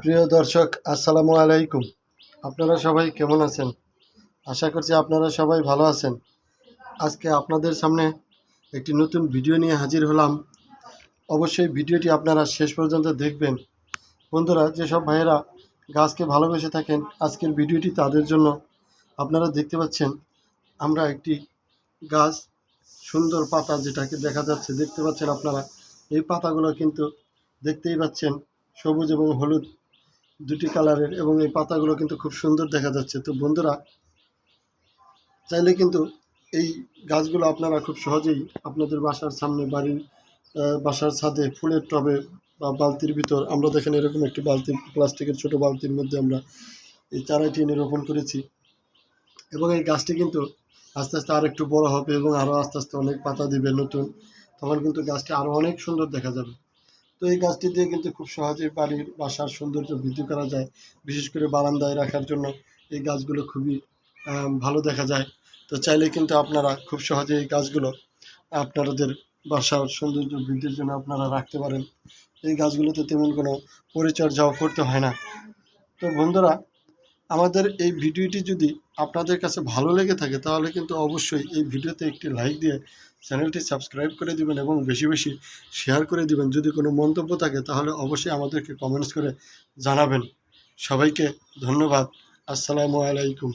প্রিয় দর্শক, আসসালামু আলাইকুম। আপনারা সবাই কেমন আছেন? আশা করছি আপনারা সবাই ভালো আছেন। আজকে আপনাদের সামনে একটি নতুন ভিডিও নিয়ে হাজির হলাম। অবশ্যই ভিডিওটি আপনারা শেষ পর্যন্ত দেখবেন। বন্ধুরা, যেসব ভাইয়েরা গাছকে ভালোবেসে থাকেন, আজকের ভিডিওটি তাদের জন্য। আপনারা দেখতে পাচ্ছেন আমরা একটি গাছ, সুন্দর পাতা যেটাকে দেখা যাচ্ছে, দেখতে পাচ্ছেন আপনারা। এই পাতাগুলো কিন্তু দেখতেই পাচ্ছেন সবুজ এবং হলুদ দুটি কালারের, এবং এই পাতাগুলো কিন্তু খুব সুন্দর দেখা যাচ্ছে। তো বন্ধুরা, চাইলে কিন্তু এই গাছগুলো আপনারা খুব সহজেই আপনাদের বাসার সামনে, বাড়ির বাসার ছাদে, ফুলের টবে বা বালতির ভিতর, আমরা দেখেন এরকম একটি বালতি, প্লাস্টিকের ছোট বালতির মধ্যে আমরা এই চারাটি এনে রোপণ করেছি। এবং এই গাছটি কিন্তু আস্তে আস্তে আর একটু বড় হবে এবং আরও আস্তে আস্তে অনেক পাতা দিবে নতুন। তখন কিন্তু গাছটি আরও অনেক সুন্দর দেখা যাবে। তো এই গাছটি দিয়ে কিন্তু খুব সহজেই বাড়ির বাসার সৌন্দর্য বৃদ্ধি করা যায়। বিশেষ করে বারান্দায় রাখার জন্য এই গাছগুলো খুবই ভালো দেখা যায়। তো চাইলে কিন্তু আপনারা খুব সহজে এই গাছগুলো আপনাদের বাসার সৌন্দর্য বৃদ্ধির জন্য আপনারা রাখতে পারেন। এই গাছগুলোতে তেমন কোনো পরিচর্যাও করতে হয় না। তো বন্ধুরা, আমাদের এই ভিডিওটি যদি আপনাদের কাছে ভালো লেগে থাকে, তাহলে কিন্তু অবশ্যই এই ভিডিওতে একটি লাইক দিয়ে চ্যানেলটি সাবস্ক্রাইব করে দিবেন এবং বেশি বেশি শেয়ার করে দিবেন। যদি কোনো মন্তব্য থাকে তাহলে অবশ্যই আমাদেরকে কমেন্টস করে জানাবেন। সবাইকে ধন্যবাদ। আসসালামু আলাইকুম।